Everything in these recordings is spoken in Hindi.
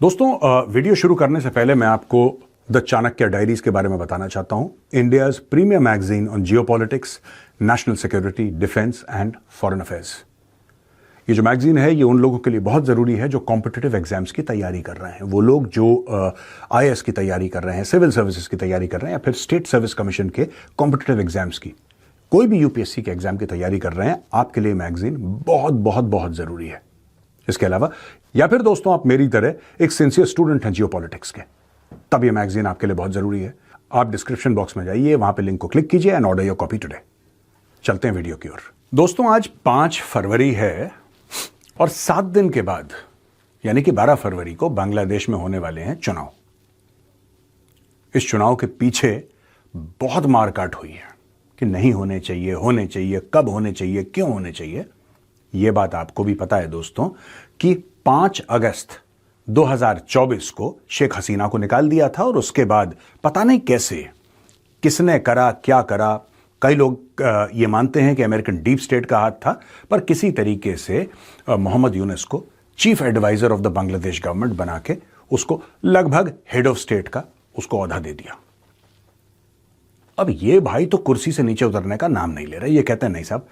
दोस्तों, वीडियो शुरू करने से पहले मैं आपको द चाणक्य डायरीज के बारे में बताना चाहता हूं। India's premier magazine on geopolitics, national security, defence and foreign affairs. ये जो मैगजीन है ये उन लोगों के लिए बहुत जरूरी है जो कॉम्पिटिटिव एग्जाम्स की तैयारी कर रहे हैं। वो लोग जो IAS की तैयारी कर रहे हैं, सिविल सर्विसेज की तैयारी कर रहे हैं, या फिर स्टेट सर्विस कमीशन के कॉम्पिटिटिव एग्जाम्स की, कोई भी UPSC के एग्जाम की तैयारी कर रहे हैं, आपके लिए मैगजीन बहुत बहुत बहुत जरूरी है। इसके अलावा या फिर दोस्तों आप मेरी तरह एक सिंसियर स्टूडेंट हैं जियोपॉलिटिक्स के, तब ये मैगजीन आपके लिए बहुत जरूरी है। आप डिस्क्रिप्शन बॉक्स में जाइए, वहां पे लिंक को क्लिक कीजिए and order your copy today. चलते हैं वीडियो की ओर। दोस्तों, आज 5 फरवरी है और 7 दिन के बाद यानी कि 12 फरवरी को बांग्लादेश में होने वाले हैं चुनाव। इस चुनाव के पीछे बहुत मारकाट हुई है कि नहीं होने चाहिए, कब होने चाहिए, क्यों होने चाहिए। यह बात आपको भी पता है दोस्तों कि 5 अगस्त 2024 को शेख हसीना को निकाल दिया था और उसके बाद पता नहीं कैसे, किसने करा, क्या करा। कई लोग ये मानते हैं कि अमेरिकन डीप स्टेट का हाथ था, पर किसी तरीके से मोहम्मद यूनुस को chief adviser of the Bangladesh government बना के उसको लगभग हेड ऑफ स्टेट का उसको ओहदा दे दिया। अब ये भाई तो कुर्सी से नीचे उतरने का नाम नहीं ले रहे। ये कहते हैं नहीं साहब,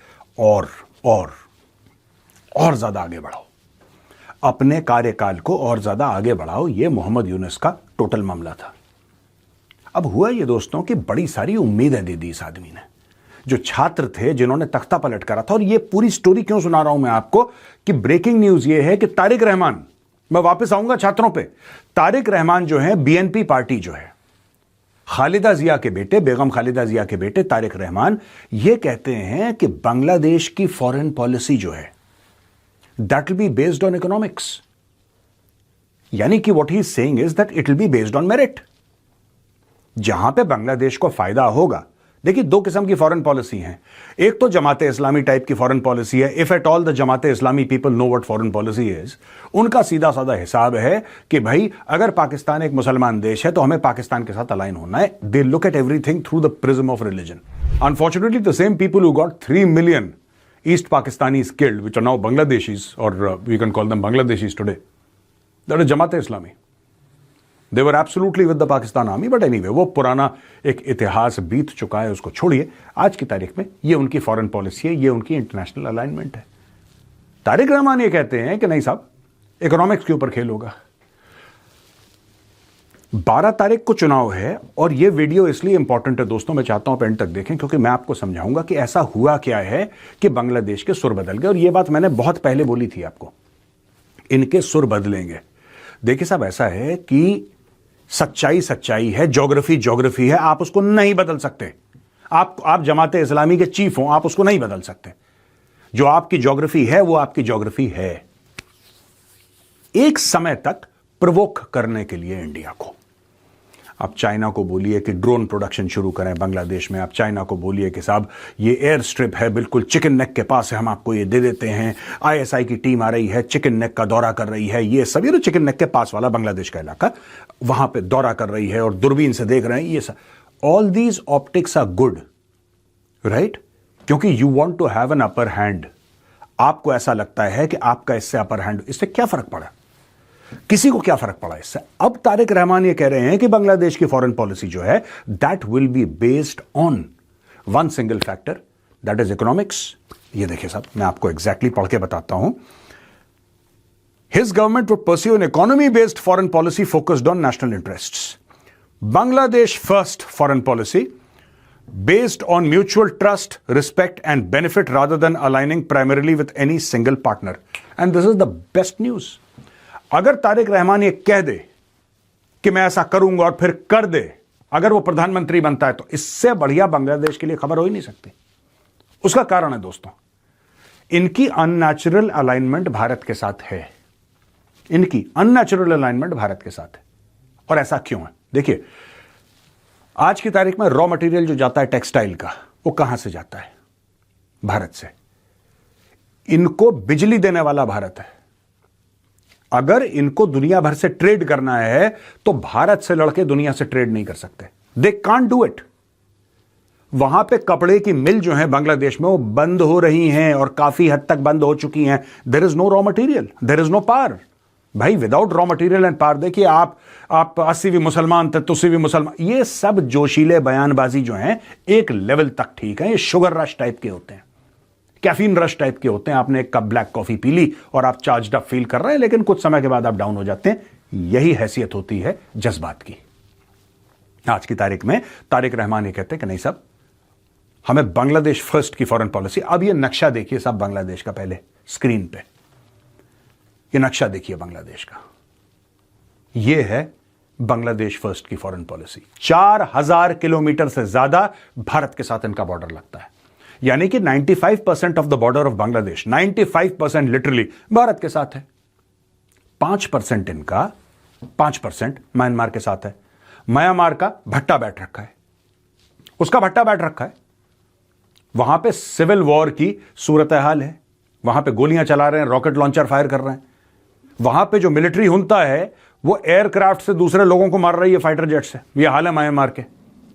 और ज्यादा आगे बढ़ाओ, अपने कार्यकाल को और ज्यादा आगे बढ़ाओ। ये मोहम्मद यूनुस का टोटल मामला था। अब हुआ ये दोस्तों कि बड़ी सारी उम्मीदें दे दी इस आदमी ने, जो छात्र थे जिन्होंने तख्ता पलट करा था। और ये पूरी स्टोरी क्यों सुना रहा हूं मैं आपको कि ब्रेकिंग न्यूज ये है कि तारिक रहमान, मैं वापस आऊंगा छात्रों पे, तारिक रहमान जो है BNP पार्टी जो है, खालिदा जिया के बेटे, बेगम खालिदा जिया के बेटे तारिक रहमान, ये कहते हैं कि बांग्लादेश की फॉरेन पॉलिसी जो है that will be based on economics. यानी कि what he is saying is that it will be based on merit. जहां पे बांग्लादेश को फायदा होगा। देखिए, 2 किस्म की फॉरेन पॉलिसी हैं। एक तो जमाते इस्लामी टाइप की फॉरेन पॉलिसी है। If at all the Jamaate Islami people know what foreign policy is, उनका सीधा साधा हिसाब है कि भाई अगर पाकिस्तान एक मुसलमान देश है तो हमें पाकिस्तान के साथ अलाइन होना है। They look at everything through the prism of religion. Unfortunately the same people who got 3 million East Pakistanis killed, which are now Bangladeshis, or we can call them Bangladeshis today, that is Jamaat-e-Islami. They were absolutely with the Pakistan army, but anyway, वो पुराना एक इतिहास बीत चुका है, उसको छोड़िए। आज की तारीख में ये उनकी फॉरेन पॉलिसी है, ये उनकी इंटरनेशनल अलाइनमेंट है। तारिक रहमान ये कहते हैं कि नहीं साहब, इकोनॉमिक्स के ऊपर खेल होगा। 12 तारीख को चुनाव है और यह वीडियो इसलिए इंपॉर्टेंट है दोस्तों, मैं चाहता हूं एंड तक देखें, क्योंकि मैं आपको समझाऊंगा कि ऐसा हुआ क्या है कि बांग्लादेश के सुर बदल गए। और यह बात मैंने बहुत पहले बोली थी आपको, इनके सुर बदलेंगे। देखिए साहब, ऐसा है कि सच्चाई है, ज्योग्राफी है, आप उसको नहीं बदल सकते। आप जमाते इस्लामी के चीफ हो, आप उसको नहीं बदल सकते। जो आपकी ज्योग्राफी है वो आपकी ज्योग्राफी है। एक समय तक प्रोवोक करने के लिए इंडिया को, आप चाइना को बोलिए कि ड्रोन प्रोडक्शन शुरू करें बांग्लादेश में, आप चाइना को बोलिए कि साहब ये एयर स्ट्रिप है, बिल्कुल चिकन नेक के पास है, हम आपको ये दे देते हैं। ISI की टीम आ रही है, चिकन नेक का दौरा कर रही है। ये सब, ये चिकन नेक के पास वाला बांग्लादेश का इलाका, वहां पे दौरा कर रही है और दूरबीन से देख रहे हैं। ये सब, all these optics are good, right? क्योंकि you want to have an upper hand. आपको ऐसा लगता है कि आपका इससे अपर हैंड, इससे क्या फर्क पड़ा? किसी को क्या फर्क पड़ा इससे? अब तारिक रहमान ये कह रहे हैं कि बांग्लादेश की फॉरेन पॉलिसी जो है that will be based on one single factor, that is economics. ये देखिए साहब, मैं आपको एग्जैक्टली पढ़ के बताता हूं। His government would pursue an economy based foreign policy focused on national interests. Bangladesh first foreign policy based on mutual trust, respect and benefit rather than aligning primarily with any single partner. And this is the best news. अगर तारिक रहमान ये कह दे कि मैं ऐसा करूंगा और फिर कर दे, अगर वो प्रधानमंत्री बनता है, तो इससे बढ़िया बांग्लादेश के लिए खबर हो ही नहीं सकती। उसका कारण है दोस्तों, इनकी अननेचुरल अलाइनमेंट भारत के साथ है। इनकी अननेचुरल अलाइनमेंट भारत के साथ है। और ऐसा क्यों है? देखिए, आज की तारीख में रॉ मटेरियल जो जाता है टेक्सटाइल का, वो कहां से जाता है? भारत से। इनको बिजली देने वाला भारत है। अगर इनको दुनिया भर से ट्रेड करना है तो भारत से लड़के दुनिया से ट्रेड नहीं कर सकते। They can't do it. वहां पे कपड़े की मिल जो है बांग्लादेश में वो बंद हो रही हैं और काफी हद तक बंद हो चुकी हैं। There is no raw material, there is no power. भाई without raw material and power, देखिए आप 80 भी मुसलमान थे, तुसी भी मुसलमान, ये सब जोशीले बयानबाजी जो हैं एक लेवल तक ठीक है। ये शुगर रश टाइप के होते हैं, कैफीन रश टाइप के होते हैं। आपने एक कप ब्लैक कॉफी पी ली और आप चार्ज्ड अप फील कर रहे हैं, लेकिन कुछ समय के बाद आप डाउन हो जाते हैं। यही हैसियत होती है जज्बात की। आज की तारीख में तारिक रहमान ये कहते हैं कि नहीं साहब, हमें बांग्लादेश फर्स्ट की फॉरेन पॉलिसी। अब ये नक्शा देखिए साहब बांग्लादेश का, पहले स्क्रीन पे ये नक्शा देखिए बांग्लादेश का। ये है बांग्लादेश फर्स्ट की फॉरेन पॉलिसी। 4000 किलोमीटर से ज्यादा भारत के साथ इनका बॉर्डर लगता है, यानी कि 95% of the border of Bangladesh, 95% literally Bharat के साथ है। 5% इनका, 5% म्यांमार के साथ है। म्यांमार का भट्टा बैठ रखा है, उसका भट्टा बैठ रखा है। वहां पे सिविल वॉर की सूरत हाल है, वहां पे गोलियां चला रहे हैं, रॉकेट लॉन्चर फायर कर रहे हैं। वहां पे जो मिलिट्री हुंता है वो एयरक्राफ्ट से दूसरे लोगों को मार रही है, फाइटर जेट से। ये हाल है म्यांमार के।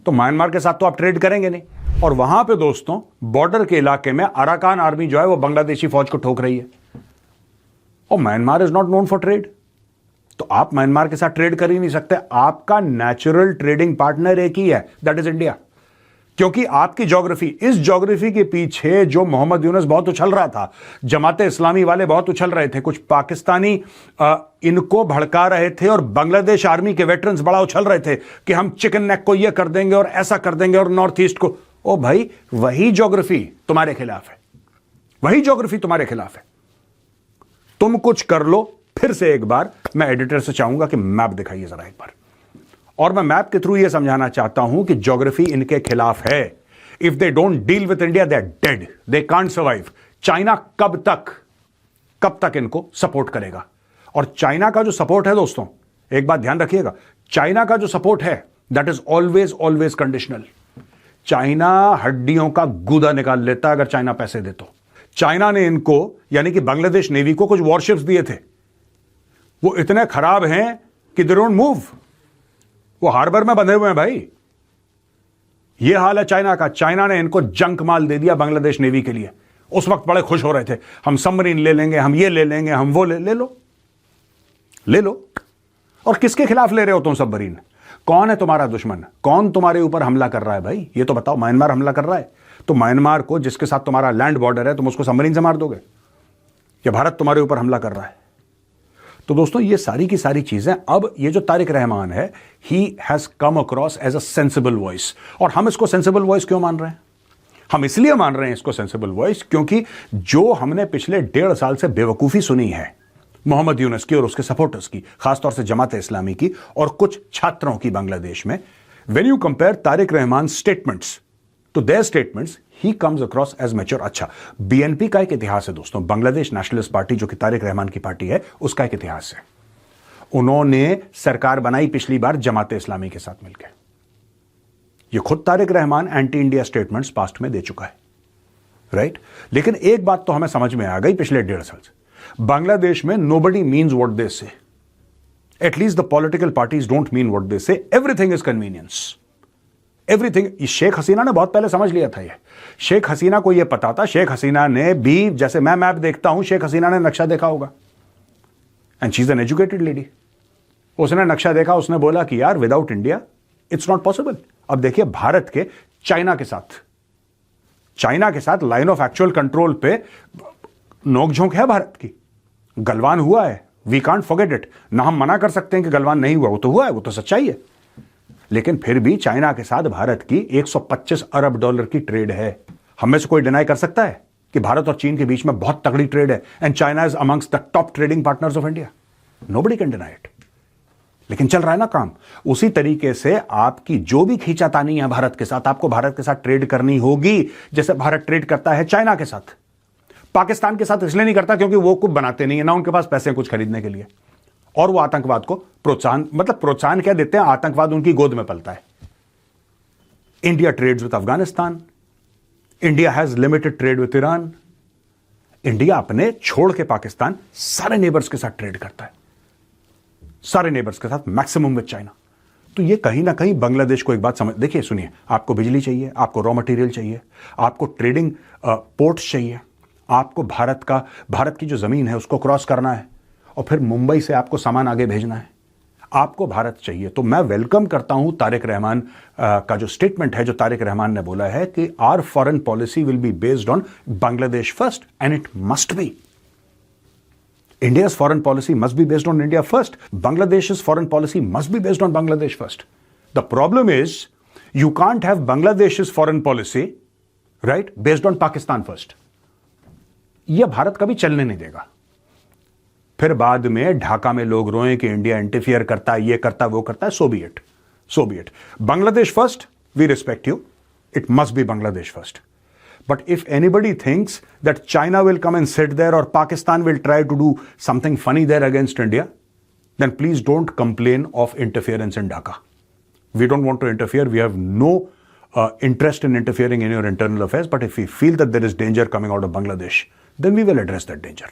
तो म्यांमार के साथ तो आप ट्रेड करेंगे नहीं। और वहां पे दोस्तों बॉर्डर के इलाके में अराकान आर्मी जो है वो बांग्लादेशी फौज को ठोक रही है, और Myanmar is not known for trade. तो आप म्यांमार के साथ ट्रेड कर ही नहीं सकते। आपका नेचुरल ट्रेडिंग पार्टनर एक ही है, दैट इज इंडिया। क्योंकि आपकी ज्योग्राफी, इस ज्योग्राफी के पीछे जो मोहम्मद यूनुस बहुत उछल रहा था, जमाते इस्लामी वाले बहुत उछल रहे थे, कुछ पाकिस्तानी इनको भड़का रहे थे, और बांग्लादेश आर्मी के वेटरन्स बड़ा उछल रहे थे कि हम चिकन नेक को ये कर देंगे और ऐसा कर देंगे और नॉर्थ ईस्ट को। ओ भाई, वही ज्योग्राफी तुम्हारे खिलाफ है, वही ज्योग्राफी तुम्हारे खिलाफ है। तुम कुछ कर लो। फिर से एक बार मैं एडिटर से चाहूंगा कि मैप दिखाइए जरा एक बार, और मैं मैप के थ्रू यह समझाना चाहता हूं कि ज्योग्राफी इनके खिलाफ है। If they don't deal with India they are dead, they can't survive. China कब तक इनको सपोर्ट करेगा? और चाइना का जो सपोर्ट है दोस्तों, एक बात ध्यान रखिएगा, चाइना का जो सपोर्ट है that is always conditional. China हड्डियों का गूदा निकाल लेता अगर चाइना पैसे दे तो। चाइना ने इनको, यानी कि बांग्लादेश नेवी को, कुछ वॉरशिप्स दिए थे, वो इतने खराब हैं कि दे डोंट मूव, वो हार्बर में बंधे हुए हैं भाई। ये हाल है चाइना का। चाइना ने इनको जंक माल दे दिया बांग्लादेश नेवी के लिए। उस वक्त बड़े खुश हो रहे थे, हम सबमरीन ले लेंगे, हम ये ले लेंगे, हम वो ले लो। और किसके खिलाफ ले रहे हो तुम सबमरीन? कौन है तुम्हारा दुश्मन? कौन तुम्हारे ऊपर हमला कर रहा है भाई? ये तो बताओ। म्यांमार हमला कर रहा है, तो म्यांमार को, जिसके साथ तुम्हारा लैंड बॉर्डर है, तुम उसको सबमरीन से मार दोगे? या भारत तुम्हारे ऊपर हमला कर रहा है? तो दोस्तों ये सारी की सारी चीजें, अब ये जो तारिक रहमान है, he has come across as a sensible voice. और हम इसको सेंसिबल वॉइस क्यों मान रहे हैं? हम इसलिए मान रहे हैं इसको सेंसिबल वॉइस क्योंकि जो हमने पिछले 1.5 साल से बेवकूफी सुनी है मोहम्मद यूनुस की और उसके सपोर्टर्स की, खासतौर से जमाते इस्लामी की और कुछ छात्रों की बांग्लादेश में, when you compare Tarique Rahman statements to their statements, he comes across as mature. अच्छा, बीएनपी का एक इतिहास है दोस्तों, बांग्लादेश नेशनलिस्ट पार्टी जो कि तारिक रहमान की पार्टी है, उसका एक इतिहास है। उन्होंने सरकार बनाई पिछली बार जमाते इस्लामी के साथ मिलकर। ये खुद Tariq Rahman anti India statements past में दे चुका है, राइट? लेकिन एक बात तो हमें समझ में आ गई पिछले 1.5 साल से, बांग्लादेश में nobody means what they say. At least the political parties don't mean what they say. Everything is convenience, everything. Sheikh Hasina ने बहुत पहले समझ लिया था ये। शेख हसीना को ये पता था। शेख हसीना ने भी, जैसे मैं मैप देखता हूं, शेख हसीना ने नक्शा देखा होगा, and she is an educated lady. उसने नक्शा देखा, उसने बोला कि यार without India it's not possible. अब देखिए भारत के चाइना के साथ लाइन ऑफ एक्चुअल कंट्रोल पे नोकझोंक है भारत की, गलवान हुआ है, वी कांट फॉरगेट इट। ना हम मना कर सकते हैं कि गलवान नहीं हुआ, वो तो हुआ है, वो तो सच्चाई है। लेकिन फिर भी चाइना के साथ भारत की 125 अरब डॉलर की ट्रेड है। हम में से कोई डिनाई कर सकता है कि भारत और चीन के बीच में बहुत तगड़ी ट्रेड है, and China is amongst the top trading partners of India? Nobody can deny it. लेकिन चल रहा है ना काम। उसी तरीके से आपकी जो भी खींचातानी है भारत के साथ, आपको भारत के साथ ट्रेड करनी होगी, जैसे भारत ट्रेड करता है चाइना के साथ। पाकिस्तान के साथ इसलिए नहीं करता क्योंकि वो कुछ बनाते नहीं है, ना उनके पास पैसे कुछ खरीदने के लिए, और वो आतंकवाद को प्रोत्साहन क्या देते हैं, आतंकवाद उनकी गोद में पलता है। India trades with Afghanistan, India has limited trade with Iran. India अपने छोड़ के पाकिस्तान सारे नेबर्स के साथ ट्रेड करता है, सारे नेबर्स के साथ, मैक्सिमम विद चाइना। तो ये कहीं ना कहीं बांग्लादेश को एक बात समझ, देखिए सुनिए, आपको बिजली चाहिए, आपको रॉ मटेरियल चाहिए, आपको ट्रेडिंग पोर्ट्स चाहिए, आपको भारत की जो जमीन है उसको क्रॉस करना है, और फिर मुंबई से आपको सामान आगे भेजना है। आपको भारत चाहिए। तो मैं वेलकम करता हूं तारिक रहमान का जो स्टेटमेंट है, जो तारिक रहमान ने बोला है कि our foreign policy will be based on Bangladesh first, and it must be. India's foreign policy must be based on India first. Bangladesh's foreign policy must be based on Bangladesh first. The problem is, you can't have Bangladesh's foreign policy, right, based on Pakistan first. यह भारत कभी चलने नहीं देगा। फिर बाद में ढाका में लोग रोएं कि इंडिया इंटरफियर करता है, ये करता है, वो करता है, so be it. So be it. Bangladesh first, we respect you. It must be Bangladesh first. But if anybody thinks that China will come and sit there or Pakistan will try to do something funny there against India, then please don't complain of interference in Dhaka. We don't want to interfere. We have no interest in interfering in your internal affairs. But if we feel that there is danger coming out of Bangladesh, then we will address that danger.